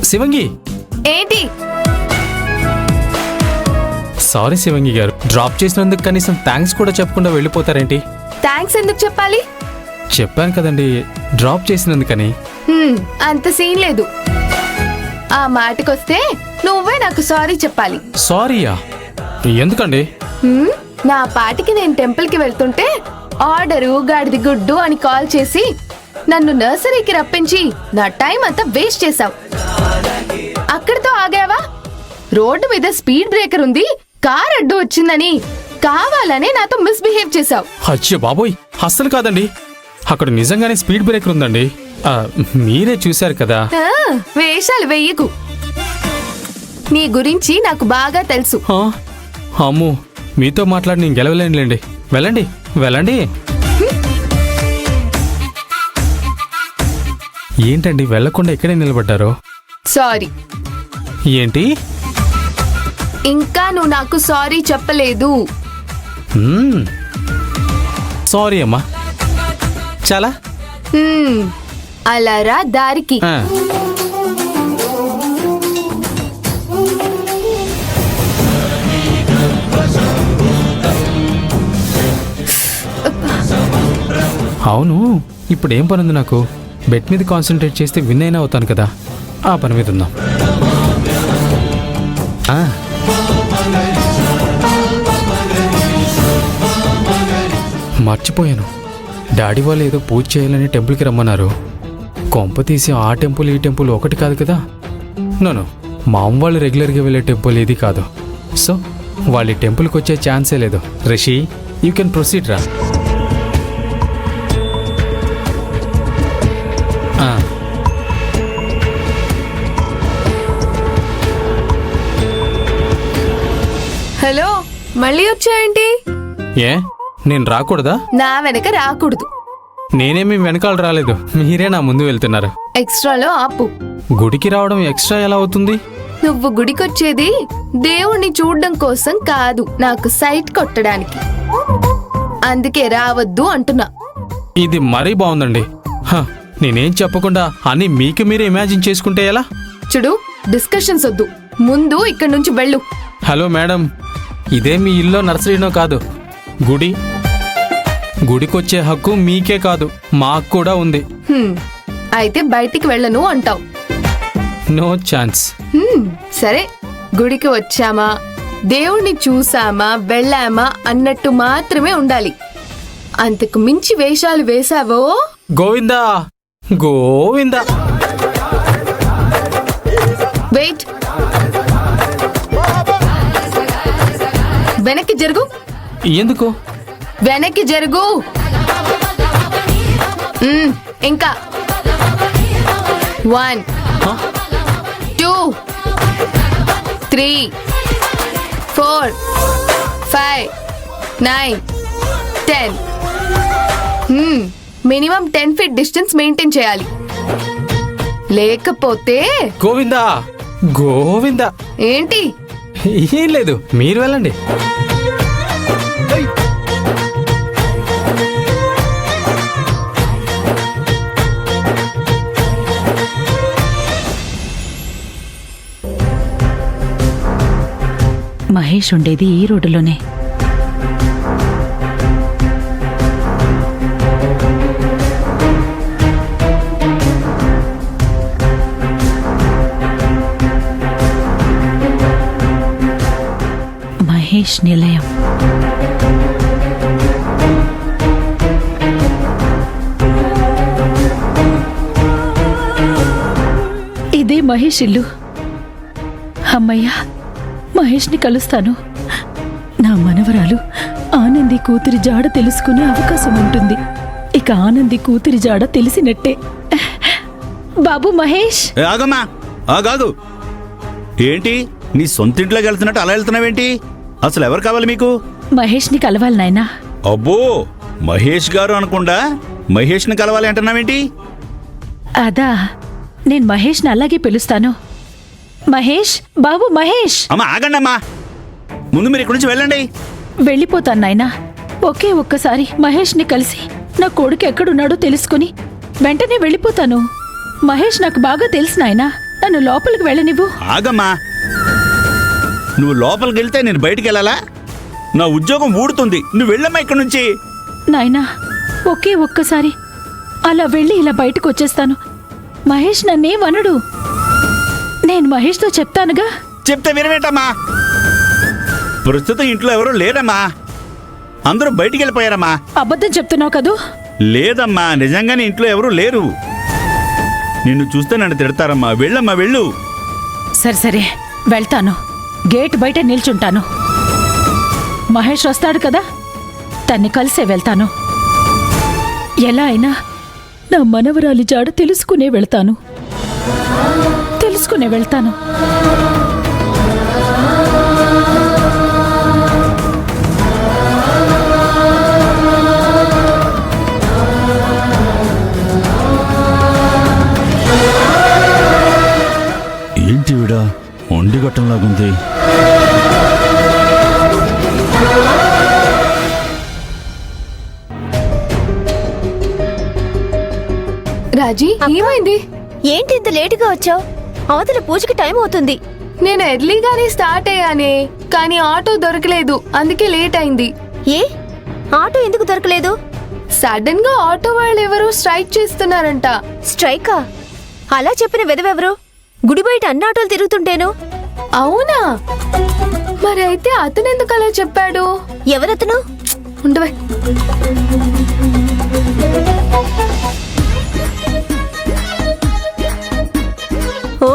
శివంగి. ఏంటి? సారీ శివంగి గారు, డ్రాప్ చేసినందుకు కనీసం థ్యాంక్స్ కూడా చెప్పకుండా వెళ్ళిపోతారేంటి? థ్యాంక్స్ ఎందుకు చెప్పాలి? చెప్పాను కదండి, డ్రాప్ చేసినందుకని. అంత సీన్ లేదు. ఆ మాటకొస్తే నువ్వే నాకు సారీ చెప్పాలి. సారీయా? ఎందుకండి? నా పాటికి నేను టెంపుల్కి వెళ్తుంటే ఆర్డరు గాడిది గుడ్డు అని కాల్ చేసి నన్ను నర్సరీకి రప్పించి నా టైం అంతా వేస్ట్ చేశావు. అక్కడితో ఆగావా? రోడ్డు మీద స్పీడ్ బ్రేకర్ ఉంది, కార్ అడ్డు వచ్చిందని కావాలనే నాతో మిస్బిహేవ్ చేశావు. అయ్యో బాబోయ్, అస్సలు కాదండి. అక్కడ నిజంగానే స్పీడ్ బ్రేకర్ ఉందండి. మీరే చూశారు కదా. వేషాలు వెయ్యకు. నీ గురించి నాకు బాగా తెలుసు. అమ్మో, మీతో మాట్లాడి నేను గెలవలేనులేండి. వెళ్ళండి వెళ్ళండి. ఏంటండి వెళ్ళకుండా ఇక్కడే నిలబడ్డారు? సారీ. ఏంటి? ఇంకా నువ్వు నాకు సారీ చెప్పలేదు. సారీ అమ్మా. చాలా అలా రా దారికి. అవును, ఇప్పుడు ఏం పనుంది నాకు? బెట్ మీద కాన్సన్ట్రేట్ చేస్తే విన్ అయినా అవుతాను కదా. ఆ పని మీద ఉందాం. మర్చిపోయాను, డాడీ వాళ్ళు ఏదో పూజ చేయాలని టెంపుల్కి రమ్మన్నారు. కొంప తీసి ఆ టెంపుల్ ఈ టెంపుల్ ఒకటి కాదు కదా. నోను, మా అమ్మ వాళ్ళు రెగ్యులర్గా వెళ్ళే టెంపుల్ ఇది కాదు. సో వాళ్ళ టెంపుల్కి వచ్చే ఛాన్సే లేదు. రిషి, యూ కెన్ ప్రొసీడ్ రా. హలో, మళ్ళీ వచ్చాయంటి? ఏ, నేను రాకూడదా? నా వెనక రాకూడదు. నేనేమి వెనకాల రాలేదు, మీరే నా ముందు వెళ్తున్నారు. ఎక్స్ట్రాలో ఆపు. గుడికి రావడం ఎక్స్ట్రా ఎలా అవుతుంది? నువ్వు గుడికొచ్చేది దేవుణ్ణి చూడ్డం కోసం కాదు, నాకు సైట్ కొట్టడానికి. అందుకే రావద్దు అంటున్నా. ఇది మరీ బాగుందండి. నేనేం చెప్పకుండా అన్ని మీకు మీరే ఇమాజిన్ చేసుకుంటే ఎలా? చూడు, డిస్కషన్స్ వద్దు, ముందు ఇక్కడి నుంచి వెళ్ళు. హలో మేడం, ఇదే మీ ఇల్లో నర్సరీనో కాదు, గుడి. గుడికొచ్చే హక్కు మీకే కాదు, మాకు కూడా ఉంది. అయితే బయటికి వెళ్ళను అంటావు? No chance. సరే, గుడికి వచ్చామా, దేవుణ్ణి చూసామా, వెళ్ళామా అన్నట్టు మాత్రమే ఉండాలి. అంతకు మించి వేషాలు వేశావో గోవిందా గోవిందా. వెయిట్, వెనక్కి జరుగు. ఎందుకు? వెనక్కి జరుగు. ఇంకా 1 2 3 4 5 9 10. మినిమం 10 feet డిస్టెన్స్ మెయింటైన్ చేయాలి, లేకపోతే గోవిందా గోవిందా. ఏంటి? ఏం లేదు, మీరు వెళ్ళండి. మహేష్ ఉండేది ఈ రోడ్డులోనే. మహేష్ నిలయం. ఇదే మహేష్ ఇల్లు. అమ్మయ్యా, మహేష్ని కలుస్తాను. నా మనవరాలు ఆనంది కూతురి జాడ తెలుసుకునే అవకాశం ఉంటుంది. ఇక ఆనంది కూతురి జాడ తెలిసినట్టే. బాబు మహేష్. ఆగమ్మా, ఆగాదు. ఏంటి నీ సొంతింట్లోకి వెళ్తున్నట్టు అలా వెళ్తున్నావేంటి? అసలు ఎవరు కావాలి మీకు? మహేష్ని కలవాలి నాయనా. అబ్బో, మహేష్ గారు అనకుండా మహేష్ని కలవాలి అంటున్నావేంటి? అదా, నేను మహేష్ని అలాగే పిలుస్తాను. మహేష్, బాబు మహేష్. అమ్మా ఆగండమ్మా, ముందు మీరు ఇక్కడి నుంచి వెళ్ళండి. వెళ్ళిపోతాను నాయనా. ఒకే ఒక్కసారి మహేష్ని కలిసి నా కొడుకు ఎక్కడున్నాడో తెలుసుకుని వెంటనే వెళ్ళిపోతాను. మహేష్ నాకు బాగా తెలుసు నాయనా, నన్ను లోపలికి వెళ్ళనివ్వు. ఆగమ్మా, నువ్వు లోపలికి వెళ్తే నేను బయటికి వెళ్ళాలా? నా ఉద్యోగం ఊడుతుంది. నువ్వు వెళ్ళమ్మా ఇక్కడి నుంచి. నాయనా, ఒకే ఒక్కసారి అలా వెళ్ళి ఇలా బయటకు వచ్చేస్తాను. మహేష్ నన్నేమనడు. నేను మహేష్తో చెప్తానుగా. చెప్తే వినవేంటమ్మా? ప్రస్తుతం ఇంట్లో ఎవరూ లేరమ్మా, అందరూ బయటికి వెళ్ళిపోయారమ్మా. అబద్ధం చెప్తున్నావు కదూ? లేదమ్మా, నిజంగానే ఇంట్లో ఎవరూ లేరు. నిన్ను చూస్తే నన్ను తిడతారమ్మా. వెళ్ళమ్మా, వెళ్ళు. సరే సరే, వెళ్తాను. గేట్ బయట నిల్చుంటాను. మహేష్ వస్తాడు కదా, తన్ని కలిసే వెళ్తాను. ఎలా అయినా నా మనవరాలి జాడ తెలుసుకునే వెళ్తాను. ఏంటి విడా ఒండి గట్టంలాగుంది? రాజీ, ఏమైంది? ఏంటి ఇంత లేటుగా వచ్చావు? అవతల పూజకి టైం అవుతుంది. నేను ఎర్లీగానే స్టార్ట్ అయ్యానే, కానీ ఆటో దొరకలేదు, అందుకే లేట్ అయింది. ఏ ఆటో ఎందుకు దొరకలేదు? సడన్ గా ఆటో వాళ్ళు ఎవరు స్ట్రైక్ చేస్తున్నారంట. స్ట్రైకా? అలా చెప్పిన వెదవెవరు? గుడి బయట అన్ని ఆటోలు తిరుగుతుంటేను. అవునా? మరి అయితే అతను ఎందుకు అలా చెప్పాడు? ఎవరతను? ఉండవే. ఓ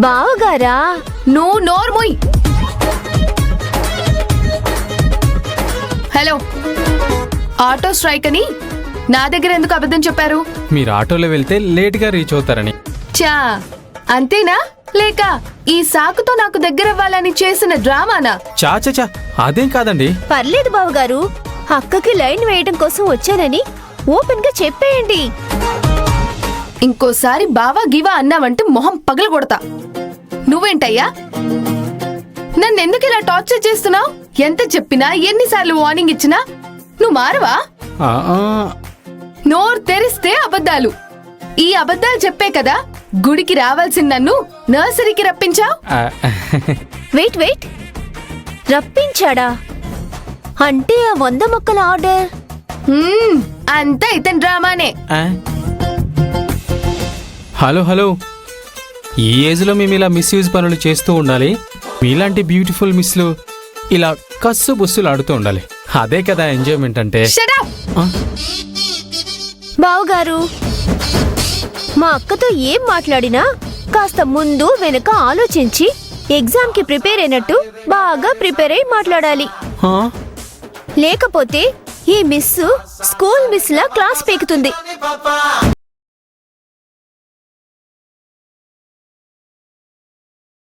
బావగారా? నువ్వు నోర్మోయ్. హలో, ఆటో స్ట్రైక్ అని నా దగ్గర ఎందుకు అబద్ధం చెప్పారు? మీరు ఆటోలో వెళ్తే లేట్గా రీచ్ అవుతారని. చా, అంతేనా? లేక ఈ సాకుతో నాకు దగ్గర అవ్వాలని చేసిన డ్రామానా? చా అదేం కాదండి. పర్లేదు బావగారు, అక్కకి లైన్ వేయడం కోసం వచ్చానని ఓపెన్ గా చెప్పేయండి. ఇంకోసారి బావా గివా అన్నావంటే మొహం పగల కొడతా. నువ్వేంటయ్యా నన్నెందుకు ఇలా టార్చర్ చేస్తున్నావు? ఎంత చెప్పినా, ఎన్నిసార్లు వార్నింగ్ ఇచ్చినా నువ్వు మారవా? ఆ, ఆ, నోరు తెరిస్తే అబద్ధాలు. ఈ అబద్ధాలు చెప్పే కదా గుడికి రావాల్సిన నన్ను నర్సరీకి రప్పించావు. ఆ, వెయిట్ వెయిట్, రప్పించాడా? అంటే ఆ 100 మొక్కల ఆర్డర్? అంతా ఇతని డ్రామానే. ఆ. హలో, ఈ ఏజ్లో మేము ఇలా మిస్యూజ్ పనులు చేస్తూ ఉండాలి. మీలాంటి బ్యూటిఫుల్ మిస్లు ఇలా కస్సు బుస్సులు ఆడుతూ ఉండాలి. అదే కదా ఎంజాయ్మెంట్ అంటే. Shut up! బావగారు, మా అక్కతో ఏం మాట్లాడినా కాస్త ముందు వెనుక ఆలోచించి ఎగ్జామ్ కి ప్రిపేర్ అయినట్టు బాగా ప్రిపేర్ అయి మాట్లాడాలి. ఆ? లేకపోతే ఈ మిస్ స్కూల్ మిస్ లా క్లాస్ పీకుతుంది.